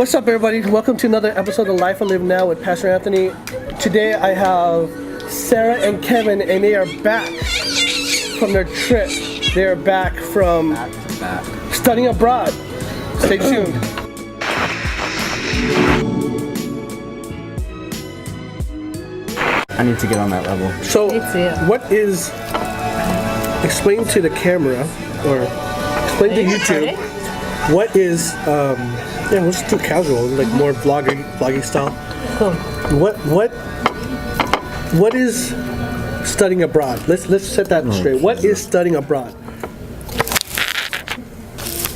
What's up, everybody? Welcome to another episode of Life I Live Now with Pastor Anthony. Today I have Sarah and Kevin, and they are back from their trip. They are back from studying abroad. Stay tuned. I need to get on that level. So, what is, explain to the camera, or explain to YouTube, what is, we'll just do casual, like more vlogging style. Cool. What is studying abroad? Let's set that straight. What is studying abroad?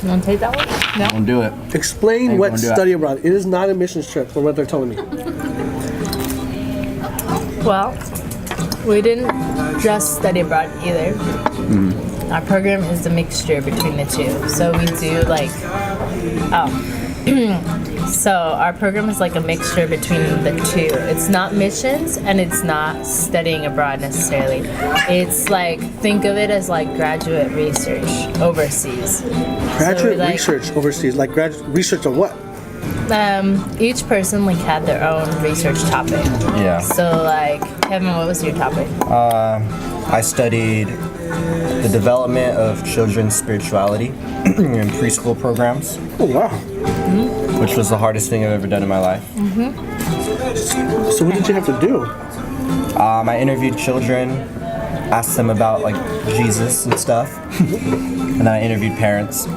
You want to take that one? No. Don't do it. Explain what study abroad. It is not a missions trip, from what they're telling me. Well, we didn't just study abroad either. Our program is a mixture between the two. So we do so our program is like a mixture between the two. It's not missions and it's not studying abroad necessarily. It's like, think of it as like graduate research overseas. Graduate research overseas, like graduate research on what? Each person like had their own research topic. Yeah. So like, Kevin, what was your topic? I studied the development of children's spirituality in preschool programs. Oh, wow. Which was the hardest thing I've ever done in my life. So what did you have to do? I interviewed children, asked them about like Jesus and stuff, and then I interviewed parents.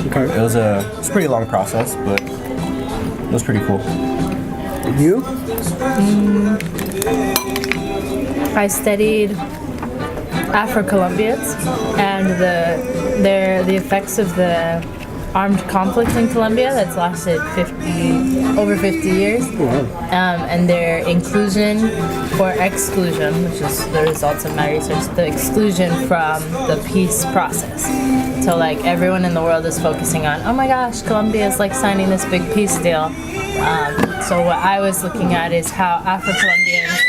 Okay. It was a pretty long process, but it was pretty cool. And you? I studied Afro-Colombians and the effects of the armed conflict in Colombia that's lasted over 50 years, and their inclusion or exclusion, which is the results of my research, the exclusion from the peace process. So like everyone in the world is focusing on, oh my gosh, Colombia is like signing this big peace deal. So what I was looking at is how Afro-Colombians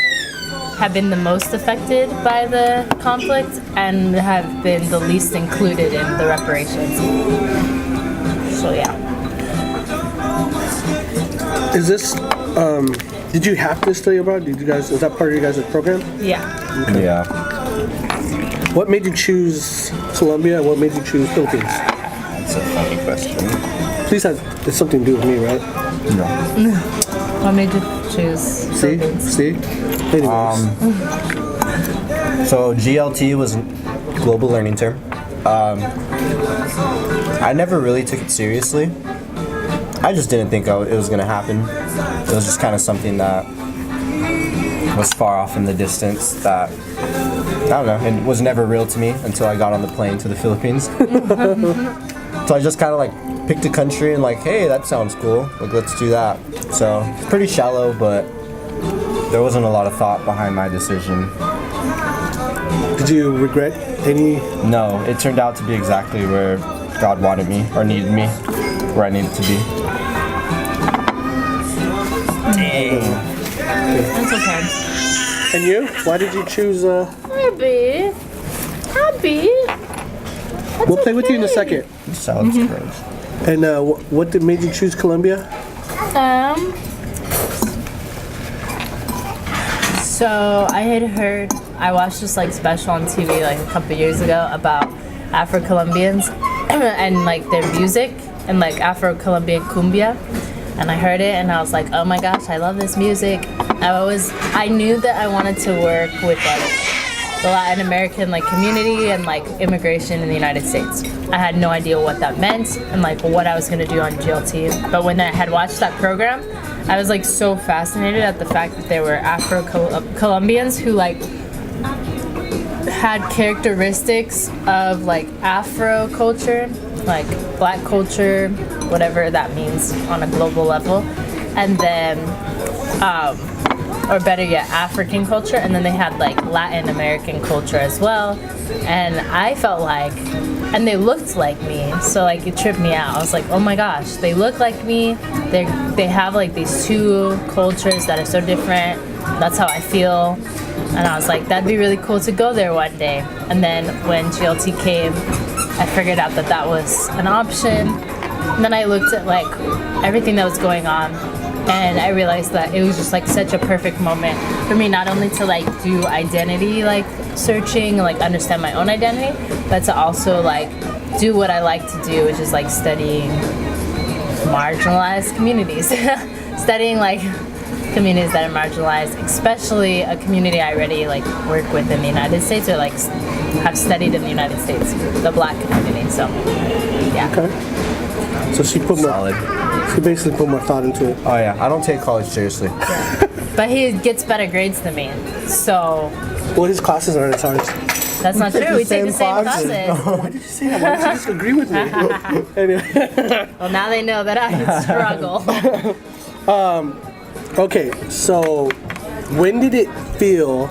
have been the most affected by the conflict and have been the least included in the reparations. So yeah. Is this, did you have to study abroad? Is that part of your guys' program? Yeah. Okay. Yeah. What made you choose Colombia and what made you choose Philippines? That's a funny question. Please it's something to do with me, right? No. What made you choose Philippines? See? Anyways. So GLT was a global learning term. I never really took it seriously. I just didn't think it was going to happen. It was just kind of something that was far off in the distance that, I don't know, it was never real to me until I got on the plane to the Philippines. So I just kind of like picked a country and like, hey, that sounds cool. Like, let's do that. So it's pretty shallow, but there wasn't a lot of thought behind my decision. Did you regret any? No, it turned out to be exactly where God wanted me or needed me, where I needed to be. Dang. That's okay. And you? Why did you choose? Happy. We'll play with you in a second. Salad's gross. And what made you choose Colombia? So I watched this like special on TV like a couple years ago about Afro-Colombians and like their music and like Afro-Colombian cumbia, and I heard it and I was like, oh my gosh, I love this music. I knew that I wanted to work with like the Latin American like community and like immigration in the United States. I had no idea what that meant and like what I was gonna do on GLT. But when I had watched that program, I was like so fascinated at the fact that there were Afro-Colombians who like had characteristics of like Afro culture, like black culture, whatever that means on a global level, and then or better yet, African culture, and then they had like Latin American culture as well. And I felt like, and they looked like me, so like it tripped me out. I was like, oh my gosh, they look like me. They have like these two cultures that are so different. That's how I feel. And I was like, that'd be really cool to go there one day. And then when GLT came, I figured out that that was an option. then I looked at like everything that was going on, and I realized that it was just like such a perfect moment for me, not only to like do identity like searching, like understand my own identity, but to also like do what I like to do, which is like studying marginalized communities, studying like communities that are marginalized, especially a community I already like work with in the United States, or like have studied in the United States, the Black community. So yeah. Okay. So she put more. Solid. She basically put more thought into it. Oh yeah, I don't take college seriously. But he gets better grades than me, so Well, his classes aren't as hard. that's not true. We take the same classes. Why did you say that? Why did you just agree with me? Anyway. Well, now they know that I struggle. Okay, so when did it feel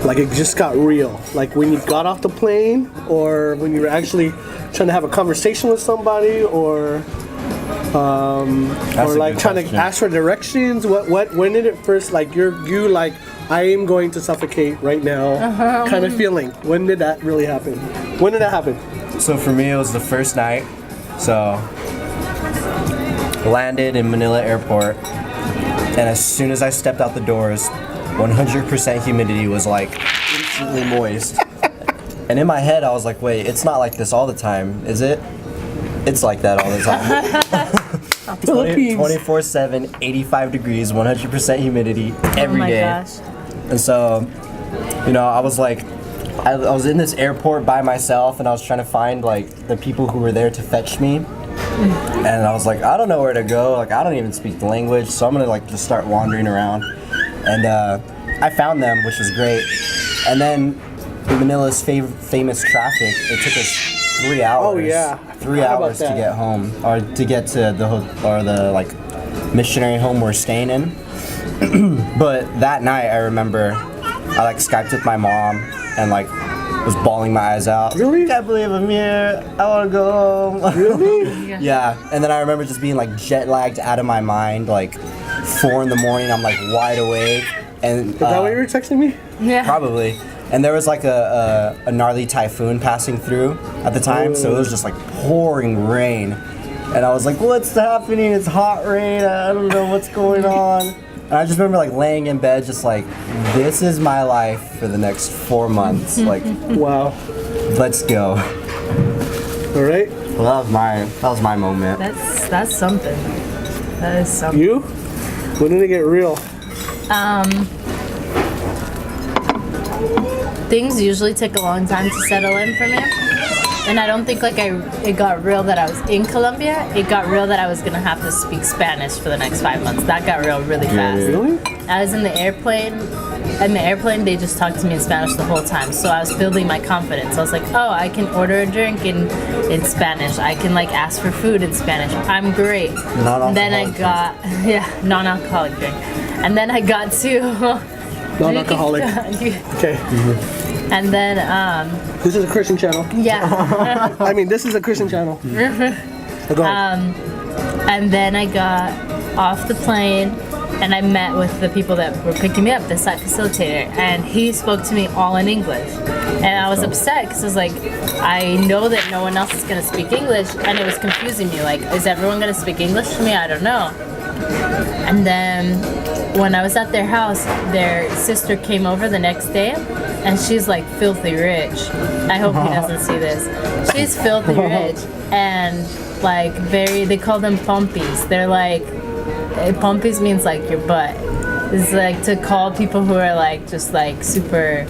like it just got real? Like when you got off the plane, or when you were actually trying to have a conversation with somebody, or That's a like good trying question. to ask for directions? When did it first, like you like, I am going to suffocate right now kind of feeling? When did that really happen? When did that happen? So for me, it was the first night. So landed in Manila Airport, and as soon as I stepped out the doors, 100% humidity was like instantly moist. And in my head, I was like, wait, it's not like this all the time, is it? It's like that all the time. Philippines. 24/7, 85 degrees, 100% humidity every Oh my day. gosh. And so, you know, I was like, I was in this airport by myself, and I was trying to find like the people who were there to fetch me. And I was like, I don't know where to go. Like, I don't even speak the language, so I'm gonna like just start wandering around. And I found them, which was great. And then Manila's famous traffic, it took us 3 hours. Oh, yeah. I 3 forgot about hours to that. get home, or to get to the like missionary home we're staying in. But that night, I remember I like Skyped with my mom and like was bawling my eyes out. Really? I can't believe I'm here. I want to go home. Really? Yeah. And then I remember just being like jet lagged out of my mind, like 4 a.m. I'm like wide awake. And Is that why you were texting me? Yeah. probably. And there was like a gnarly typhoon passing through at the time, so it was just like pouring rain. And I was like, what's happening? It's hot rain. I don't know what's going on. And I just remember like laying in bed just like, this is my life for the next 4 months. Like, Wow. let's go. All right. Well, that was my moment. That's something. That is something. You? When did it get real? Things usually take a long time to settle in for me. And I don't think like it got real that I was in Colombia. It got real that I was gonna have to speak Spanish for the next 5 months. That got real really fast. Really? I was in the airplane. In the airplane, they just talked to me in Spanish the whole time. So I was building my confidence. I was like, oh, I can order a drink in Spanish. I can like ask for food in Spanish. I'm great. Non-alcoholic Then I got non-alcoholic drink. And then I got to Non-alcoholic. Okay. And then This is a Christian channel. yeah. I mean, this is a Christian channel. Go ahead. And then I got off the plane and I met with the people that were picking me up, the site facilitator, and he spoke to me all in English. And I was upset because I was like, I know that no one else is going to speak English, and it was confusing me. Like, is everyone going to speak English to me? I don't know. And then when I was at their house, their sister came over the next day, and she's like filthy rich. I hope he doesn't see this. She's filthy rich, and like they call them pompies. They're like, pompies means like your butt. It's like to call people who are like just like super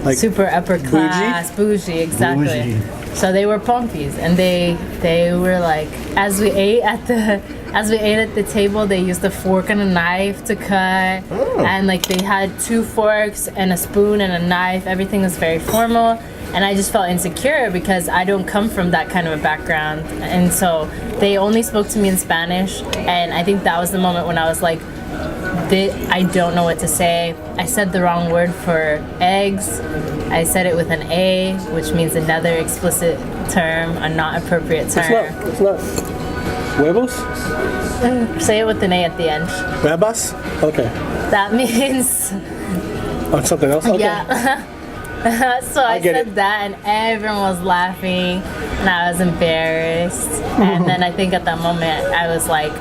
Like super upper class, bougie, exactly. Bougie. So they were pompies, and they were like, as we ate at the table, they used a fork and a knife to cut, and like they had 2 forks and a spoon and a knife. Everything was very formal, and I just felt insecure because I don't come from that kind of a background, and so they only spoke to me in Spanish, and I think that was the moment when I was like, I don't know what to say. I said the wrong word for eggs. I said it with an A, which means another explicit term, a not appropriate term. It's not. Huevos? Say it with an A at the end. Huevas? Okay. That means Oh, it's something else? Okay. yeah. So I get said it. that, and everyone was laughing, and I was embarrassed. And then I think at that moment, I was like,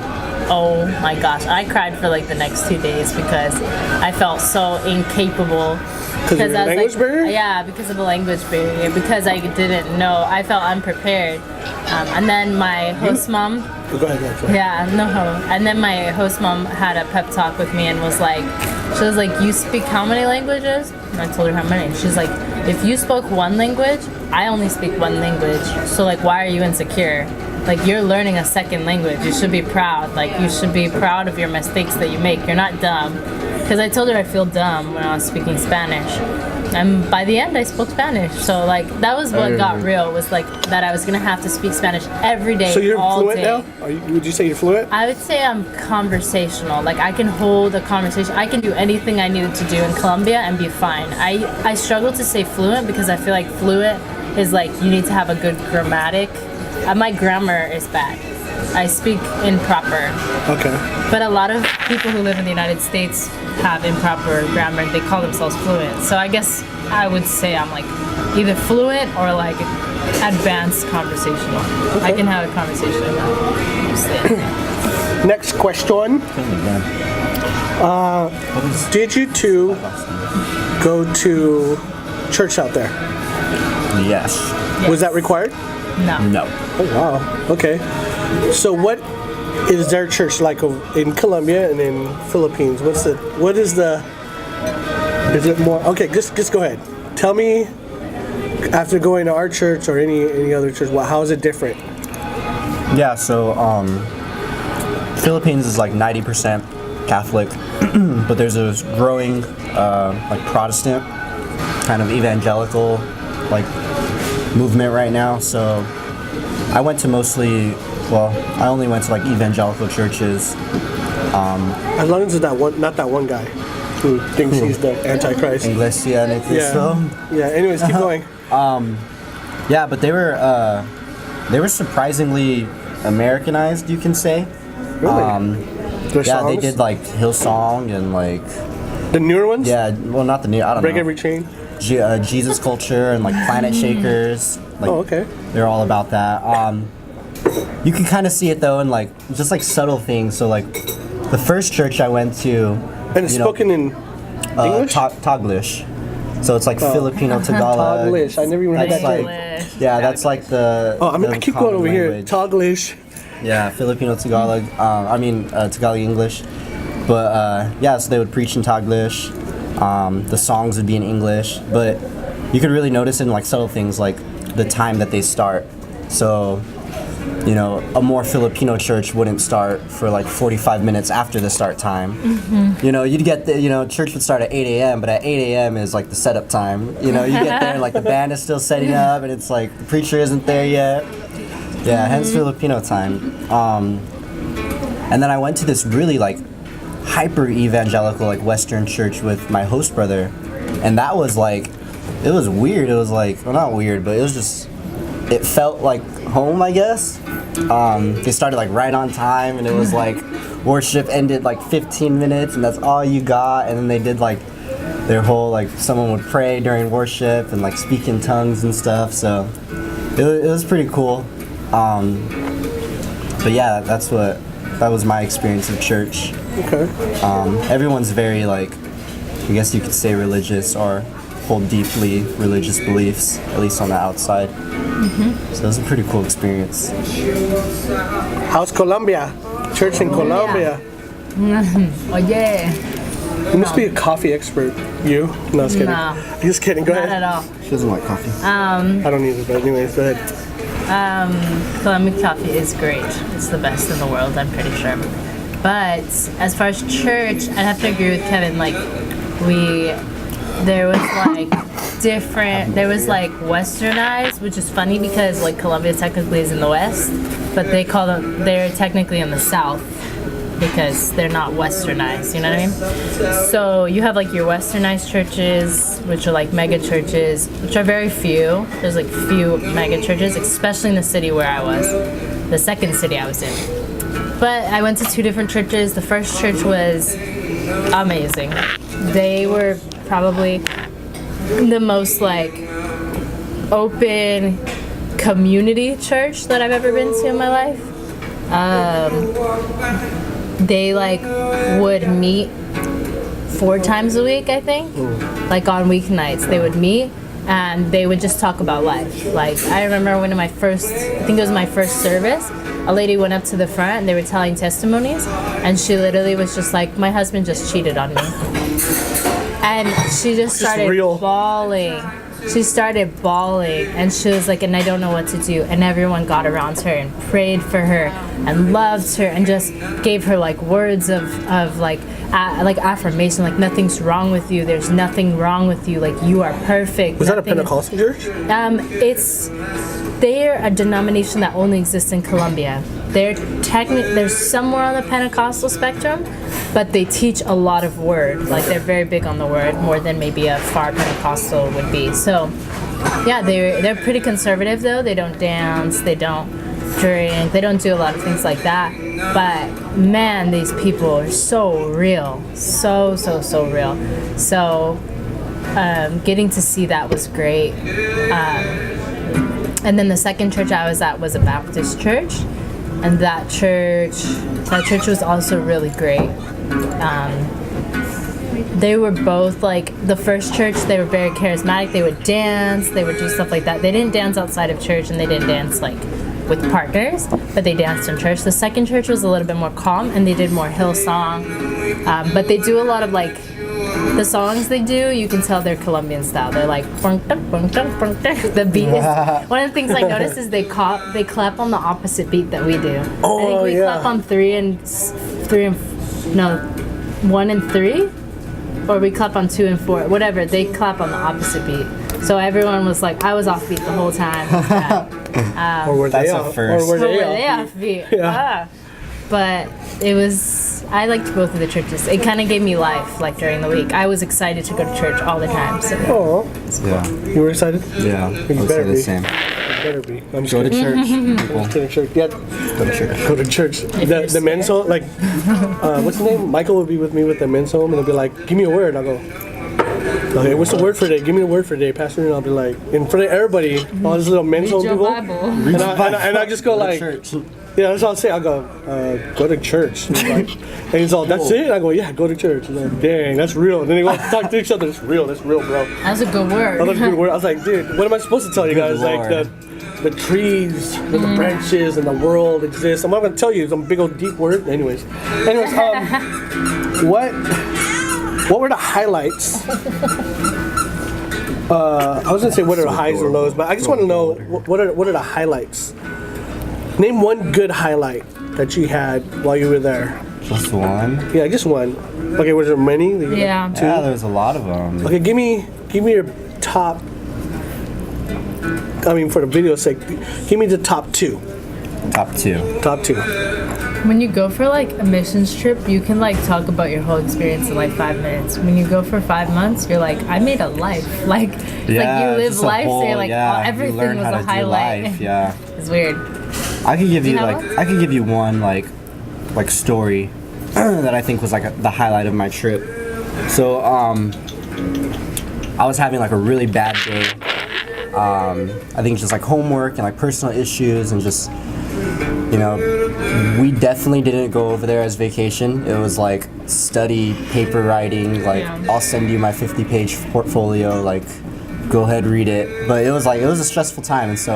oh my gosh. I cried for like the next 2 days because I felt so incapable. Because of the I was language barrier? Yeah, because of the language barrier. Because I didn't know. I felt unprepared. And then my host mom. Oh, go ahead. Yeah, no. And then my host mom had a pep talk with me and she was like, you speak how many languages? And I told her how many. She's like, if you spoke one language, I only speak one language. So like, why are you insecure? Like, you're learning a second language. You should be proud. Like, you should be proud of your mistakes that you make. You're not dumb. Because I told her I feel dumb when I was speaking Spanish. And by the end, I spoke Spanish. So, like, that was what got real, was, like, that I was going to have to speak Spanish every day, So you're all fluent day. now? Would you say you're fluent? I would say I'm conversational. Like, I can hold a conversation. I can do anything I needed to do in Colombia and be fine. I struggle to say fluent because I feel like fluent is, like, you need to have a good grammatic. My grammar is bad. I speak improper. Okay. But a lot of people who live in the United States have improper grammar. They call themselves fluent. So I guess I would say I'm like either fluent or like advanced conversational. I can have a conversation about Next question. Did you two go to church out there? Yes. Was that required? No. No. Oh, wow. Okay. So what is their church like in Colombia and in Philippines? Is it more, okay, just go ahead. Tell me, after going to our church or any other church, how is it different? Yeah, so Philippines is like 90% Catholic, but there's a growing like Protestant kind of evangelical like movement right now. So I went to I only went to like evangelical churches. As long as it's not that one guy who thinks he's the Antichrist. Iglesia ni Cristo. Yeah, anyways, keep going. Yeah, but they were surprisingly Americanized, you can say. Really? Their Yeah, they songs? did like Hillsong and like The newer ones? yeah, well not the new, I don't Break know. Every Chain? Jesus Culture and like Planet Shakers. Like, Oh, okay. They're all about that. You can kind of see it though in like just like subtle things. So like the first church I went to, And it's spoken in English? Taglish. So it's like Filipino Tagalog. Taglish. I never even heard that Like- term. Yeah, that's like the. Oh, I the keep going common over here. language. Taglish. Yeah, Filipino Tagalog. Tagalog English. But yeah, so they would preach in Taglish. The songs would be in English, but you could really notice in like subtle things like the time that they start. So, you know, a more Filipino church wouldn't start for like 45 minutes after the start time. You know, you'd get church would start at 8 a.m., but at 8 a.m. is like the setup time. You know, you get there and like the band is still setting up and it's like the preacher isn't there yet. Yeah, hence Filipino time. And then I went to this really like hyper evangelical like Western church with my host brother, and that was like, it was weird. It was like, well, not weird, but it felt like home, I guess. They started like right on time, and it was like worship ended like 15 minutes, and that's all you got. And then they did like their whole like someone would pray during worship and like speak in tongues and stuff. So it was pretty cool. But yeah, that was my experience of church. Okay. Everyone's very like, I guess you could say religious or hold deeply religious beliefs, at least on the outside. So it was a pretty cool experience. How's Colombia? Church in Colombia. Oh yeah. You must be a coffee expert. You? No, I was kidding. No. Just kidding. Go Not ahead. at all. She doesn't like coffee. I don't either, but anyways, go ahead. Colombian coffee is great. It's the best in the world, I'm pretty sure. But as far as church, I'd have to agree with Kevin. Like, there was like westernized, which is funny because like Colombia technically is in the west, but they're technically in the south because they're not westernized, you know what I mean? So you have like your westernized churches, which are like mega churches, which are very few. There's like few mega churches, especially in the city where I was, the second city I was in. But I went to two different churches. The first church was amazing. They were probably the most like open community church that I've ever been to in my life. They like would meet 4 times a week, I think. Like on weeknights, they would meet and they would just talk about life. Like I remember I think it was my first service, a lady went up to the front and they were telling testimonies, and she literally was just like, my husband just cheated on me. And she just started bawling. She started bawling and she was like, and I don't know what to do. And everyone got around her and prayed for her and loved her and just gave her like words of like affirmation, like nothing's wrong with you. There's nothing wrong with you. Like you are perfect. Was that a Pentecostal church? They're a denomination that only exists in Colombia. They're somewhere on the Pentecostal spectrum, but they teach a lot of word. Like they're very big on the word, more than maybe a far Pentecostal would be. So, yeah, they're pretty conservative though. They don't dance, they don't drink, they don't do a lot of things like that. But man, these people are so real, so real. So, getting to see that was great. And then the second church I was at was a Baptist church, and that church was also really great. They were both like, the first church, they were very charismatic. They would dance, they would do stuff like that. They didn't dance outside of church, and they didn't dance like with partners, but they danced in church. The second church was a little bit more calm, and they did more Hillsong. But they do a lot of like, the songs they do, you can tell they're Colombian style. They're like, the beat is, one of the things I noticed is they clap on the opposite beat that we do. Oh, I think we clap on 1 and 3, or we clap on 2 and 4, whatever. They clap on the opposite beat. So everyone was like, I was off beat the whole time. Or were they off? First. Or were they off beat? Yeah. But it was, I liked both of the churches. It kind of gave me life, like during the week. I was excited to go to church all the time. So. Oh, Yeah. you were excited? Yeah. You I better would say the be. same. Better be. I'm just Go to kidding. church, people. Go to church. Yeah. Go to church. Go to church. The men's home, like, what's his name? Michael would be with me with the men's home, and he'll be like, "Give me a word." I'll go, "Okay, what's the word for today? Give me a word for today, Pastor." And I'll be like, in front of everybody, all these little men's home Read your people, Bible. and I just go like, Church. yeah, that's what I'll say. I'll go, go to church. And he's all, that's it? I go, yeah, go to church. And like, dang, that's real. And then they go talk to each other. That's real, bro. That's a good word. I love a good word. I was like, dude, what am I supposed to tell you guys? Like Lord. the trees and the branches and the world exist. I'm not gonna tell you some big old deep word. Anyways, what were the highlights? I was gonna say what are the highs and lows, but I just want to know what are the highlights. Name one good highlight that you had while you were there. Just one? Yeah, just one. Okay, was there many? Yeah. Two? Yeah, there's a lot of them. Okay, give me your top. I mean, for the video's sake, give me the top 2. Top 2. Top 2. When you go for like a missions trip, you can like talk about your whole experience in like 5 minutes. When you go for 5 months, you're like, I made a life. Like, you live just a life, so you're whole- like, yeah, oh, you everything learn was how a to do highlight. life, yeah. It's weird. I could give you know like what? I could give you one like story that I think was like the highlight of my trip. So I was having like a really bad day. I think just like homework and like personal issues and just, you know, we definitely didn't go over there as vacation. It was like study, paper writing, like I'll send you my 50-page portfolio, like go ahead, read it. But it was a stressful time, and so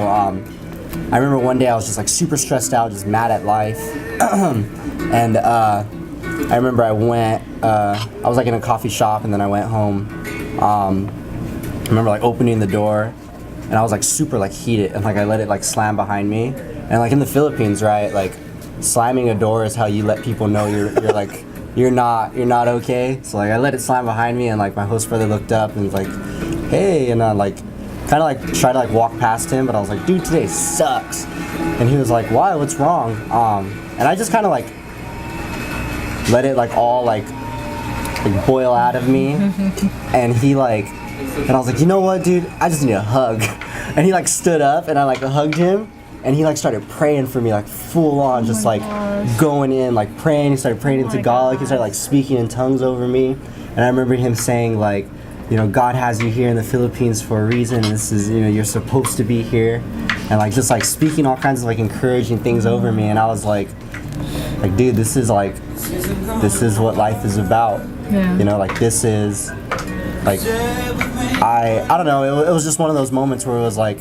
I remember one day I was just like super stressed out, just mad at life. And I remember I went, I was like in a coffee shop, and then I went home. I remember like opening the door, and I was like super like heated, and like I let it like slam behind me. And like in the Philippines, right, like slamming a door is how you let people know you're like you're not okay. So like I let it slam behind me, and like my host brother looked up and was like, hey, and I like kind of like tried to like walk past him, but I was like, dude, today sucks. And he was like, why, what's wrong? And I just kind of like let it like all like boil out of me. And he like, and I was like, you know what, dude, I just need a hug. And he like stood up, and I like hugged him, and he like started praying for me, like full on, just like going in, like praying. He started praying in Tagalog. He started like speaking in tongues over me. And I remember him saying like, you know, God has you here in the Philippines for a reason. This is, you know, you're supposed to be here, and like just like speaking all kinds of like encouraging things over me, and I was like, dude, this is what life is about. Yeah. You know, like this is like I don't know. It was just one of those moments where it was like,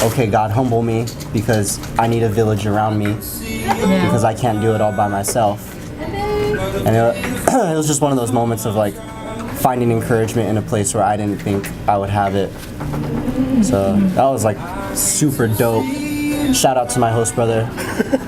okay, God, humble me because I need a village around me because I can't do it all by myself. And it was just one of those moments of like finding encouragement in a place where I didn't think I would have it. So that was like super dope. Shout out to my host brother,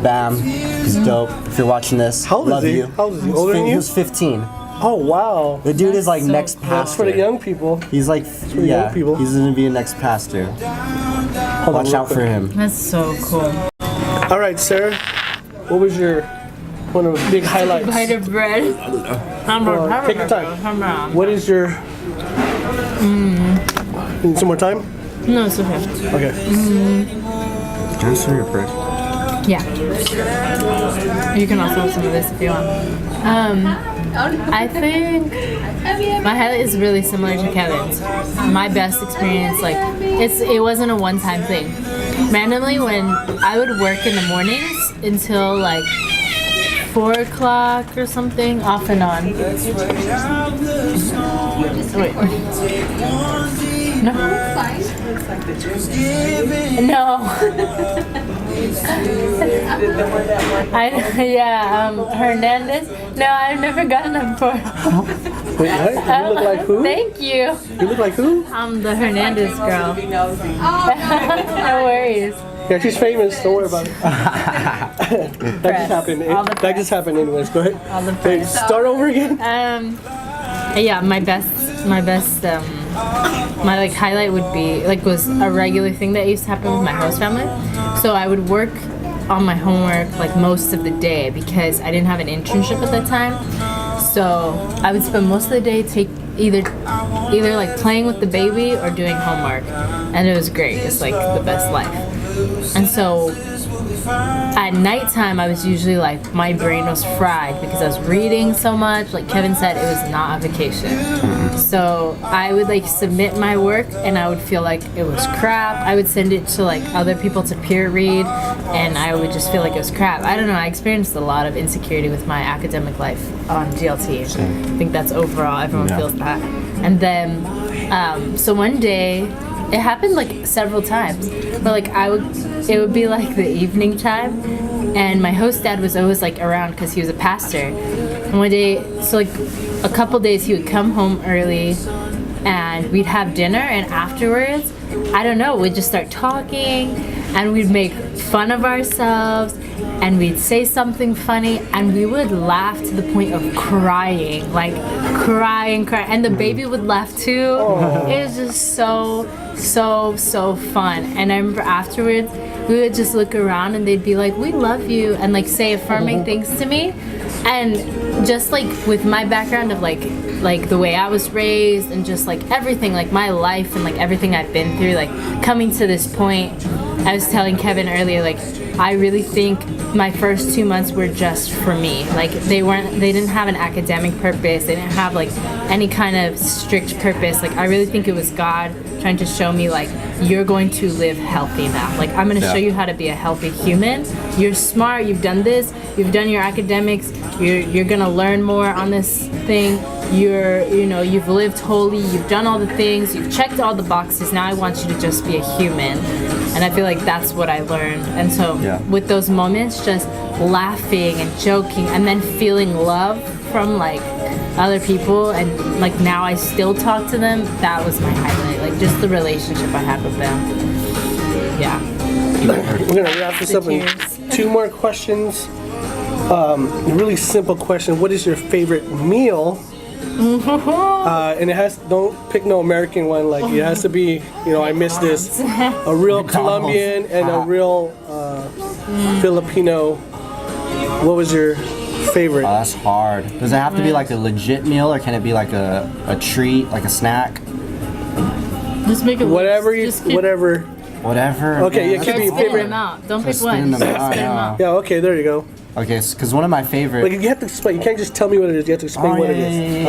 Bam. He's dope. If you're watching this, How old love is he? you. How old is he? Older than He you? was 15. Oh wow. The dude is like so next cool. That's for pastor. the young people. He's like, the yeah, young people. he's gonna be a next pastor. Hold on Watch real out for quick. him. That's so cool. All right, Sarah. What was your one of the big highlights? Bite of bread. Take your time. What is your? Need some more time? No, it's okay. Okay. Can I see your purse? Yeah. You can also have some of this if you want. I think my highlight is really similar to Kevin's. My best experience, like it wasn't a one-time thing. Randomly, when I would work in the mornings until like 4 o'clock or something, off and on. Wait. No. No. Hernandez. No, I've never gotten them before. Wait, what? You look like who? Thank you. You look like who? I'm the Hernandez girl. No worries. Yeah, she's famous. Don't worry about it. That just happened. All the That press. just happened anyways. Go ahead. All the Hey, press. start over again. Yeah, my best, my like highlight would be like was a regular thing that used to happen with my host family. So I would work on my homework like most of the day because I didn't have an internship at that time. So I would spend most of the day either like playing with the baby or doing homework, and it was great. It's like the best life. And so at nighttime, I was usually like, my brain was fried because I was reading so much. Like Kevin said, it was not a vacation. So I would like submit my work and I would feel like it was crap. I would send it to like other people to peer read and I would just feel like it was crap. I don't know, I experienced a lot of insecurity with my academic life on GLT. I think that's overall, everyone feels that. And then, so one day, it happened like several times, but like it would be like the evening time, and my host dad was always like around because he was a pastor. And one day, so like a couple days, he would come home early, and we'd have dinner, and afterwards, I don't know, we'd just start talking, and we'd make fun of ourselves, and we'd say something funny, and we would laugh to the point of crying, like crying, and the baby would laugh too. It was just so fun. And I remember afterwards, we would just look around and they'd be like, we love you, and like say affirming things to me. And just like with my background of like the way I was raised and just like everything, like my life and like everything I've been through, like coming to this point, I was telling Kevin earlier, like I really think my first 2 months were just for me. Like they didn't have an academic purpose. They didn't have like any kind of strict purpose. Like I really think it was God trying to show me like, you're going to live healthy now. Like I'm going to show you how to be a healthy human. You're smart. You've done this. You've done your academics. You're going to learn more on this thing. You've lived holy. You've done all the things. You've checked all the boxes. Now I want you to just be a human. And I feel like that's what I learned. And so with those moments, just laughing and joking and then feeling love from like other people, and like now I still talk to them, that was my highlight. Like just the relationship I had with them. Yeah. We're gonna wrap this up in 2 more questions. A really simple question. What is your favorite meal? And it don't pick no American one. Like it has to be, I miss this. A real Colombian and a real Filipino. What was your favorite? Oh, that's hard. Does it have to be like a legit meal, or can it be like a treat, like a snack? Just make it Whatever. Whatever. Okay, Man, it could be Spit favorite. them out. Don't pick Spit one. them Just out, spit them yeah. out. Yeah. Okay. There you go. Okay, because one of my favorite. Like you have to explain. You can't just tell me what it is. You have to explain what it is.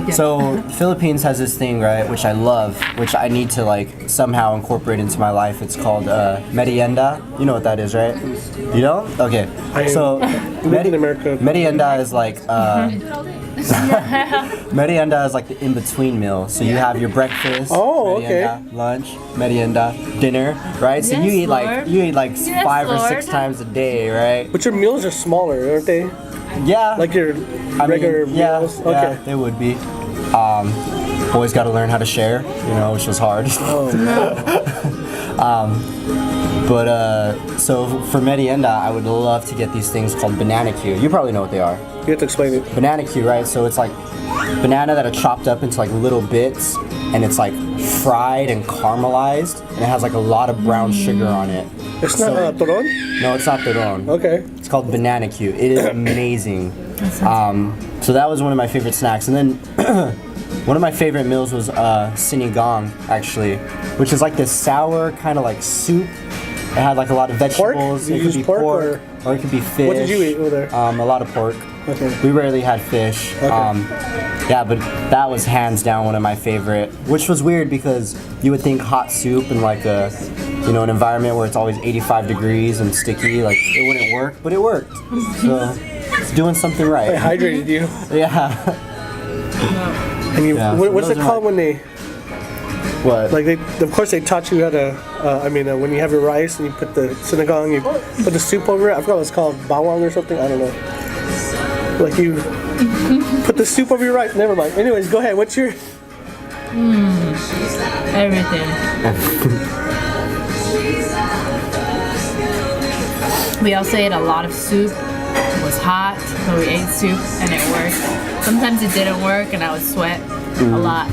Okay. So Philippines has this thing, right, which I love, which I need to like somehow incorporate into my life. It's called merienda. You know what that is, right? You know? Okay. So lived in America. merienda is like merienda is like the in-between meal. So you have your breakfast, Oh, merienda, lunch, merienda, dinner, right? So Yes, you eat Lord. like Yes, 5 or 6 Lord. times a day, right? But your meals are smaller, aren't they? Yeah. Like your I regular mean, yeah, meals. yeah, Okay. they would be. Always got to learn how to share, you know, which was hard. But so for merienda, I would love to get these things called banana Q. You probably know what they are. You have to explain it. Banana Q, right? So it's like banana that are chopped up into like little bits, and it's like fried and caramelized, and it has like a lot of brown sugar on it. It's not turon? No, it's not turon. Okay. It's called banana Q. It is amazing. So that was one of my favorite snacks, and then one of my favorite meals was sinigang, actually, which is like this sour kind of like soup. It had like a lot of vegetables. Did you It could use be pork or it could be fish. What did you eat over there? A lot of pork. Okay. We rarely had fish. Okay. Yeah, but that was hands down one of my favorite, which was weird because you would think hot soup in like a, you know, an environment where it's always 85 degrees and sticky, like it wouldn't work, but it worked. So it's doing something It right. hydrated you. Yeah. And you, Yeah, what's those it are called my- when they, What? like they, of course they taught you how to, when you have your rice and you put the sinigang, you put the soup over it. I forgot what it's called, bawang or something, I don't know. Like you put the soup over your rice, never mind. Anyways, go ahead, what's your, Everything. We also ate a lot of soup. It was hot, so we ate soup and it worked. Sometimes it didn't work and I would sweat a lot.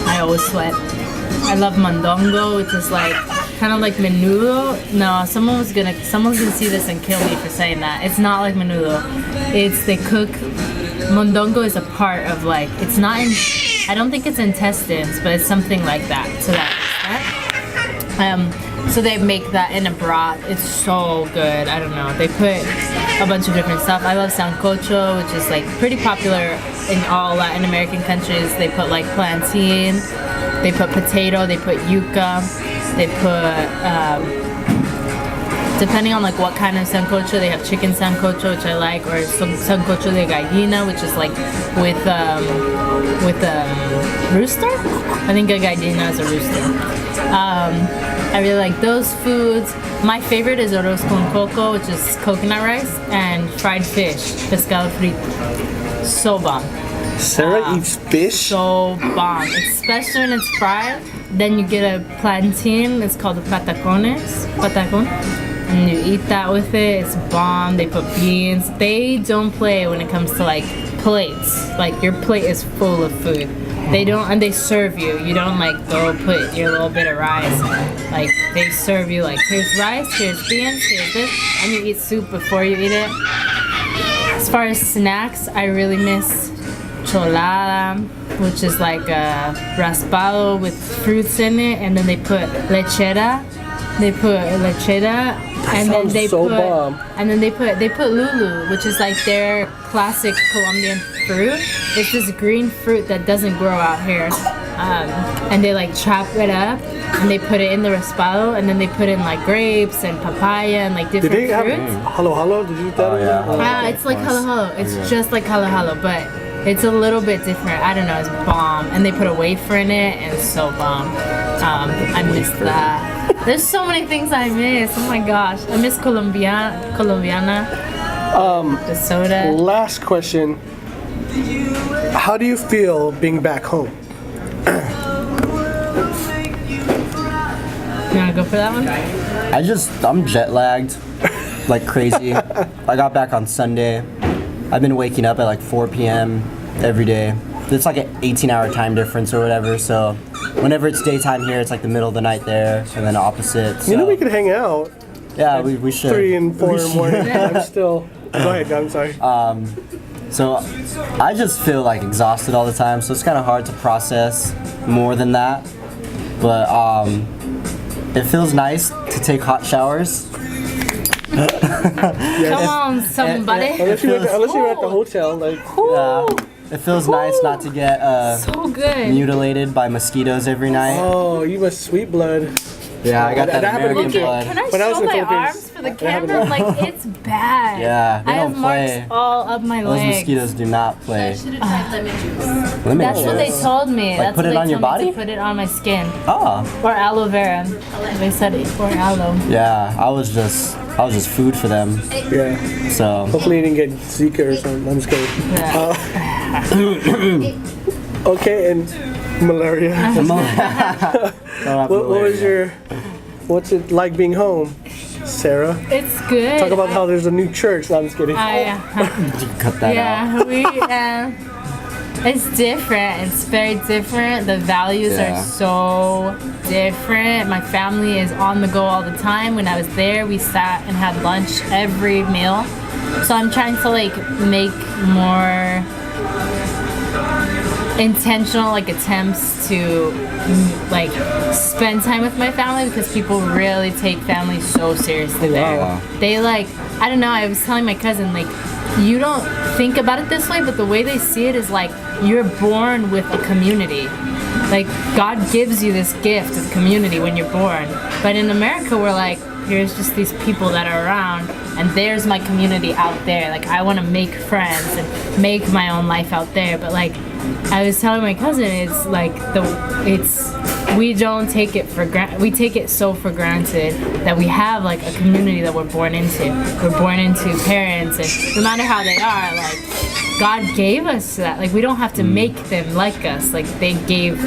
I always sweat. I love mondongo, which is like kind of like menudo. No, someone's gonna see this and kill me for saying that. It's not like menudo. It's they cook. Mondongo is a part of like it's not in. I don't think it's intestines, but it's something like that. So so they make that in a broth. It's so good. I don't know. They put a bunch of different stuff. I love sancocho, which is like pretty popular in all Latin American countries. They put like plantain, they put potato, they put yuca, they put depending on like what kind of sancocho, they have chicken sancocho, which I like, or sancocho de gallina, which is like with rooster. I think a gallina is a rooster. I really like those foods. My favorite is arroz con coco, which is coconut rice, and fried fish, pescado frito. So bomb. Sarah eats fish? So bomb, especially when it's fried. Then you get a plantain. It's called patacon, and you eat that with it. It's bomb. They put beans. They don't play when it comes to like plates. Like your plate is full of food. They don't, and they serve you. You don't like go put your little bit of rice. Like they serve you like here's rice, here's beans, here's this, and you eat soup before you eat it. As far as snacks, I really miss cholada, which is like a raspado with fruits in it, and then they put lechera. They put lechera, and then sounds they so put bomb. and then they put lulu, which is like their classic Colombian fruit. It's this green fruit that doesn't grow out here, and they like chop it up and they put it in the raspado, and then they put in like grapes and papaya and like Did different they have fruits. halo halo? Did you eat that? Oh, yeah. It's like halo halo. It's just like halo halo, but it's a little bit different. I don't know. It's bomb, and they put a wafer in it, and it's so bomb. I miss that. There's so many things I miss. Oh my gosh, I miss Colombiana. The soda. Last question. How do you feel being back home? You wanna go for that one? I'm jet lagged like crazy. I got back on Sunday. I've been waking up at like 4 p.m. every day. It's like an 18-hour time difference or whatever, so whenever it's daytime here, it's like the middle of the night there, and then opposite. So. You know we could hang out. Yeah, we should. 3 and 4 We in the should. morning. I'm still. Go ahead, I'm sorry. So I just feel like exhausted all the time, so it's kind of hard to process more than that. But it feels nice to take hot showers. Come on, somebody. Unless you were at the hotel, like. It feels nice not to get So good. mutilated by mosquitoes every night. Oh, you must sweet blood. Yeah, I got that That happened to me American too. blood. Can I When I was show in the my Philippines, arms for the that happened camera? to me. Like, it's bad. Yeah, they I have don't marks play. all up my Those legs. mosquitoes do not play. Should have tried lemon juice. Lemon That's what they juice. told me. Like, That's put what it they on your told me body? to put it on my skin. Oh, Or aloe vera. They said it or aloe. yeah. I was just food for them. Yeah. So Hopefully you didn't get Zika or something. I'm just kidding. Yeah. Okay, and malaria. What's it like being home, Sarah? It's good. Talk about how there's a new church. No, I'm just kidding. cut that out. Yeah, it's different. It's very different. The values Yeah. are so different. My family is on the go all the time. When I was there, we sat and had lunch every meal. So I'm trying to like make more intentional like attempts to like spend time with my family because people really take family so seriously there. Wow. They like, I don't know, I was telling my cousin like, you don't think about it this way, but the way they see it is like you're born with a community. Like God gives you this gift of community when you're born. But in America we're like, here's just these people that are around and there's my community out there. Like I want to make friends and make my own life out there. But like I was telling my cousin, it's like we don't take it for granted. We take it so for granted that we have like a community that we're born into. We're born into parents, and no matter how they are, like God gave us that. Like we don't have to make them like us. Like they gave,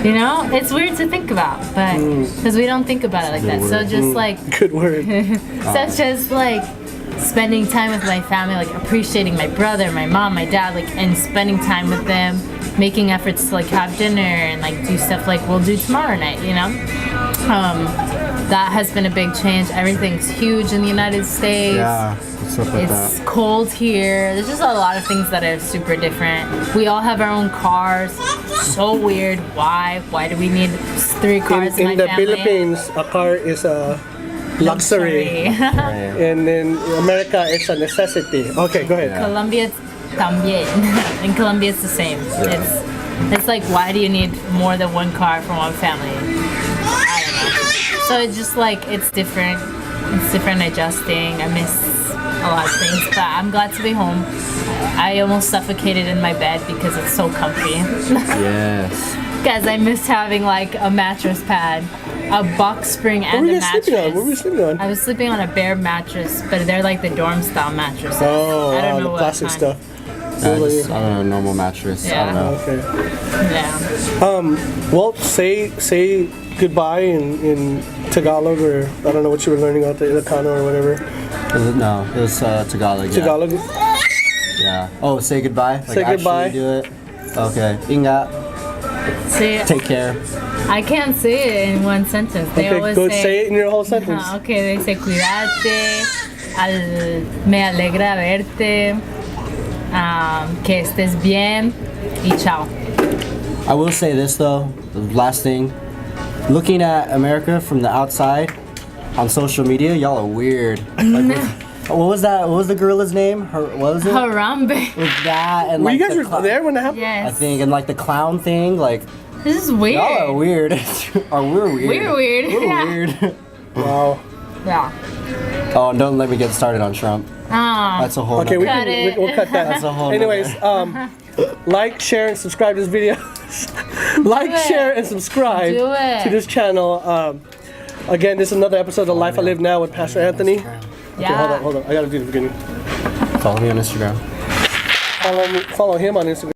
you know. It's weird to think about, but because we don't think about it like that. So just like Good word. such as like spending time with my family, like appreciating my brother, my mom, my dad, like and spending time with them, making efforts to like have dinner and like do stuff like we'll do tomorrow night, you know. That has been a big change. Everything's huge in the United States. Yeah, what's up with It's that? cold here. There's just a lot of things that are super different. We all have our own cars. So weird. Why? Why do we need 3 cars in In my the family? Philippines, a car is a luxury. And in America, it's a necessity. Okay, go ahead. Colombia también. In Colombia it's the same. It's like why do you need more than 1 car for one family? I don't know. So it's just like it's different. It's different adjusting. I miss a lot of things, but I'm glad to be home. I almost suffocated in my bed because it's so comfy. Yes. Guys, I missed having like a mattress pad, a box spring, What and were a you sleeping on? mattress. What were you sleeping on? I was sleeping on a bare mattress, but they're like the dorm style mattresses. Oh, I don't wow, know the what classic kind. stuff. I don't know, normal mattress. I Yeah. don't know. Okay. Yeah. Well, say goodbye in Tagalog, or I don't know what you were learning out there, Ilocano or whatever. No, it was Tagalog. Yeah. Tagalog. Yeah. Oh, say goodbye. Like Say goodbye. actually do it. Okay. Ingat. See, Take care. I can't say it in one sentence. They Okay, always go say, say it in your whole sentence. Okay, they say cuídate, me alegra verte, que estés bien, y chao. I will say this though. The last thing. Looking at America from the outside on social media, y'all are weird. Like, what was that? What was the gorilla's name? What was it? Harambe. With that and Well, like you guys the were there when that happened? Yes. I think and like the clown thing. Like This is weird. y'all are weird. Or we're weird. We're weird. We're Yeah. weird. Wow. Yeah. Oh, and don't let me get started on Trump. Oh. That's a whole. Okay, nother- Cut it. we'll cut that. That's a whole. Anyways, like, share, and subscribe to this video. Like, Do it. share, and subscribe Do it. to this channel. Again, this is another episode of Life I Live Now with Pastor Anthony. Okay, Yeah. hold on. I gotta do the beginning. Follow me on Instagram. Follow him on Instagram.